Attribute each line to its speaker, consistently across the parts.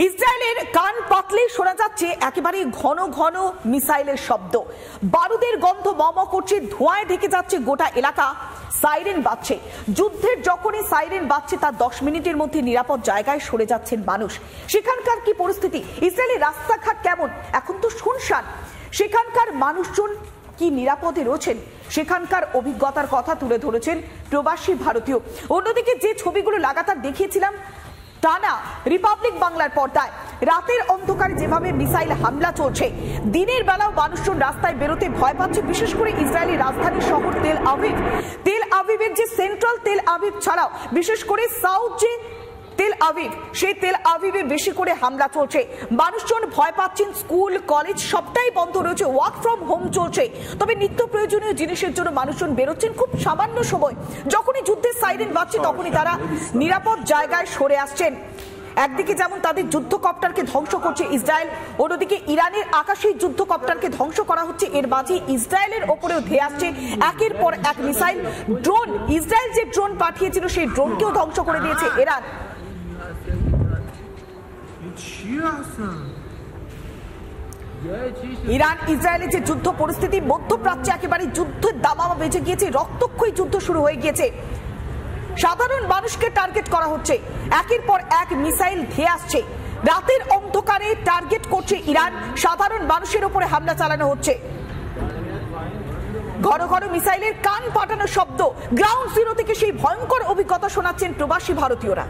Speaker 1: ইসরায়েলের কান পাতলে শোনা যাচ্ছে একেবারে ঘন ঘন মিসাইলের শব্দ, বারুদের গন্ধ মম করছে, ধোঁয়ায় ঢেকে যাচ্ছে গোটা এলাকা। সাইরেন বাজছে, যুদ্ধের যখনই সাইরেন বাজছে তার 10 মিনিটের মধ্যে নিরাপদ জায়গায় সরে যাচ্ছেন মানুষ। সেখানকার কি পরিস্থিতি? ইসরায়েলের রাস্তাঘাট কেমন? এখন তো শুনশান। সেখানকার মানুষজন কি নিরাপদে রয়েছেন? সেখানকার অভিজ্ঞতার কথা তুলে ধরেছেন প্রবাসী ভারতীয়। অন্যদিকে যে ছবিগুলো লাগাতার দেখিয়েছিলাম টানা রিপাবলিক বাংলার পর্দায়, রাতের অন্ধকারে যেভাবে মিসাইল হামলা চলছে, দিনের বেলাও মানুষজন রাস্তায় বেরোতে ভয় পাচ্ছে। বিশেষ করে ইসরায়েলের রাজধানী শহর তেল আভিভের যে সেন্ট্রাল তেল আভিভ ছাড়াও বিশেষ করে সাউথ যে তেল আভিভ, সেই তেল আভিভে বেশি করে হামলা চলছে। মানুষজন ভয় পাচ্ছেন, স্কুল কলেজ সবটাই বন্ধ রয়েছে, ওয়ার্ক ফ্রম হোম চলছে। তবে নিত্য প্রয়োজনীয় জিনিসের জন্য মানুষজন বেরোচ্ছেন খুব সামান্য সময়। যখনই যুদ্ধের সাইরেন বাজছে তখনই তারা নিরাপদ জায়গায় সরে আসছেন। একদিকে যেমন তাদের যুদ্ধকপ্টারকে ধ্বংস করছে ইসরায়েল, অন্যদিকে ইরানের আকাশে যুদ্ধকপ্টারকে ধ্বংস করা হচ্ছে। এর মাঝে ইসরায়েলের ওপরেও ধেয়ে আসছে একের পর এক মিসাইল, ড্রোন। ইসরায়েল যে ড্রোন পাঠিয়েছিল সেই ড্রোনকেও ধ্বংস করে দিয়েছে ইরান। ইরান ইসরায়েলের যে যুদ্ধ পরিস্থিতি, মধ্যপ্রাচ্যে একেবারে যুদ্ধের দামামা বেজে গিয়েছে, রক্তক্ষয়ী যুদ্ধ শুরু হয়ে গিয়েছে। সাধারণ মানুষকে টার্গেট করা হচ্ছে, একের পর এক মিসাইল ধেয়ে আসছে। রাতের অন্ধকারে টার্গেট করছে ইরান, সাধারণ মানুষের উপরে হামলা চালানো হচ্ছে। ঘন ঘন মিসাইলের কান ফাটানো শব্দ, গ্রাউন্ড জিরো থেকে সেই ভয়ঙ্কর অভিজ্ঞতা শোনাচ্ছেন প্রবাসী ভারতীয়রা।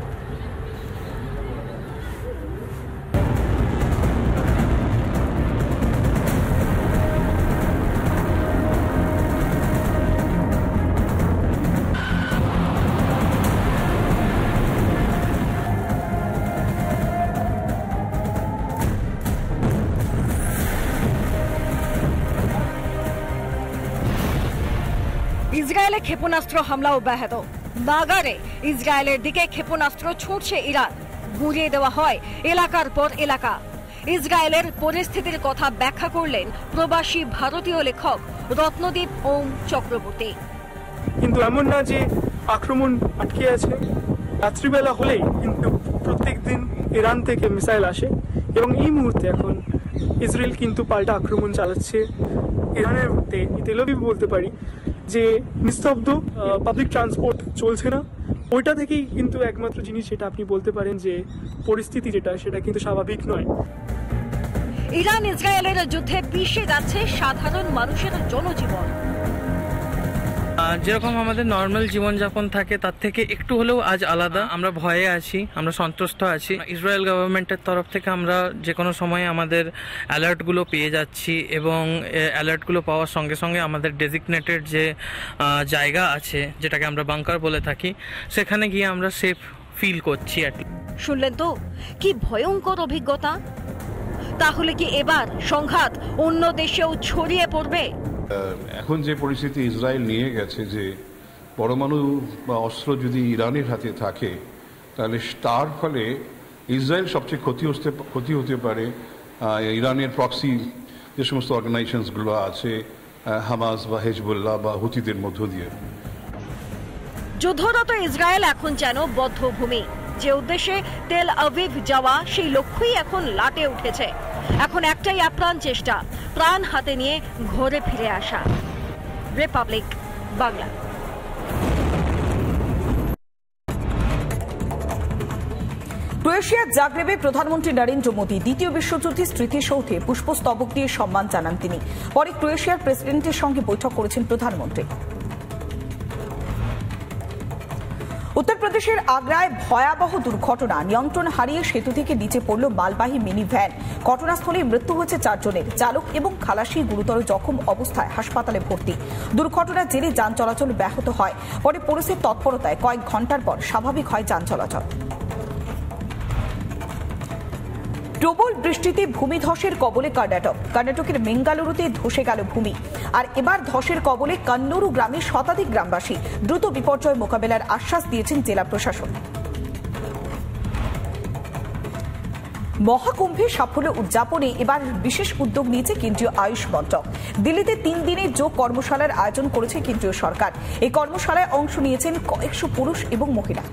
Speaker 2: ইসরায়েলে ক্ষেপণাস্ত্র হামলা অব্যাহত। নাগারে ইসরায়েলের দিকে ক্ষেপণাস্ত্র ছুঁড়ছে ইরান, গুঁড়িয়ে দেওয়া হয় এলাকার পর এলাকা। ইসরায়েলের পরিস্থিতির কথা ব্যাখ্যা করলেন প্রবাসী ভারতীয় লেখক রত্নদীপ ওম চক্রবর্তী।
Speaker 3: কিন্তু এমন না যে আক্রমণ আটকে আছে, রাত্রিবেলা হলেই কিন্তু প্রত্যেক দিন ইরান থেকে মিসাইল আসে এবং এই মুহূর্তে এখন ইসরায়েল কিন্তু পাল্টা আক্রমণ চালাচ্ছে ইরানের মধ্যে। তেল আভিভ বলতে পারি যে নিস্তব্ধ, পাবলিক ট্রান্সপোর্ট চলছে না, ওইটা থেকেই কিন্তু একমাত্র জিনিস যেটা আপনি বলতে পারেন যে পরিস্থিতি সেটা কিন্তু স্বাভাবিক নয়।
Speaker 2: ইরান ইসরায়েলের যুদ্ধে পিষে যাচ্ছে সাধারণ মানুষের জনজীবন।
Speaker 4: যেরকম আমাদের নর্মাল জীবনযাপন থাকে তার থেকে একটু হলেও আজ আলাদা। আমরা ভয়ে আছি, আমরা সন্ত্রস্ত আছি। ইসরায়েল গভর্নমেন্টের তরফ থেকে আমরা যে কোনো সময় আমাদের অ্যালার্টগুলো পেয়ে যাচ্ছি এবং অ্যালার্টগুলো পাওয়ার সঙ্গে সঙ্গে আমাদের ডেজিগনেটেড যে জায়গা আছে, যেটাকে আমরা বাংকার বলে থাকি, সেখানে গিয়ে আমরা সেফ ফিল করছি।
Speaker 2: শুনলেন তো কি ভয়ঙ্কর অভিজ্ঞতা? তাহলে কি এবার সংঘাত অন্য দেশেও ছড়িয়ে পড়বে?
Speaker 5: এখন যে পরিস্থিতি ইসরায়েল নিয়ে গেছে, যে পরমাণু বা অস্ত্র যদি ইরানের হাতে থাকে তাহলে তার ফলে ইসরায়েল সবচেয়ে ক্ষতি হতে পারে ইরানের প্রক্সি যে সমস্ত অর্গানাইজেশনসগুলো আছে, হামাস বা হেজবুল্লাহ বা হুতিদের মধ্য দিয়ে।
Speaker 2: যুদ্ধরত ইসরায়েল এখন যেন বদ্ধভূমি। যে উদ্দেশ্যে তেল আভিভ যাওয়া, সেই লক্ষ্যই এখন লাটে উঠেছে। এখন একটাই আপ্রাণ চেষ্টা, প্রাণ হাতে নিয়ে ঘরে ফিরে আসা। রিপাবলিক বাংলা।
Speaker 1: ক্রোয়েশিয়ার জাগ্রেবে প্রধানমন্ত্রী নরেন্দ্র মোদী দ্বিতীয় বিশ্বযুদ্ধের স্মৃতিসৌধে পুষ্পস্তবক দিয়ে সম্মান জানান তিনি। পরে ক্রোয়েশিয়ার প্রেসিডেন্টের সঙ্গে বৈঠক করেছেন প্রধানমন্ত্রী। উত্তরপ্রদেশের আগ্রায় ভয়াবহ দুর্ঘটনা, নিয়ন্ত্রণ হারিয়ে সেতু থেকে নিচে পড়ল মালবাহী মিনি ভ্যান। ঘটনাস্থলে মৃত্যু হয়েছে 4 জনের, চালক এবং খালাসি গুরুতর জখম অবস্থায় হাসপাতালে ভর্তি। দুর্ঘটনার জেরে যান চলাচল ব্যাহত হয়। পরে পুলিশের তৎপরতায় কয়েক ঘন্টার পর স্বাভাবিক হয় যান চলাচল। প্রবল বৃষ্টিতে ভূমিধসের কবলে কর্ণাটকের বেঙ্গালুরুতে ধসে গেল ভূমি। আর এবার ধসের কবলে কান্নুরু গ্রামের শতাধিক গ্রামবাসী। দ্রুত বিপর্যয় মোকাবেলার আশ্বাস দিয়েছেন জেলা প্রশাসন। মহাকুম্ভের সাফল্য উদযাপনে এবার বিশেষ উদ্যোগ নিয়েছে কেন্দ্রীয় আয়ুষ মন্ত্রক। দিল্লিতে 3 দিনের যোগ কর্মশালার আয়োজন করেছে কেন্দ্রীয় সরকার। এই কর্মশালায় অংশ নিয়েছেন কয়েকশো পুরুষ এবং মহিলা।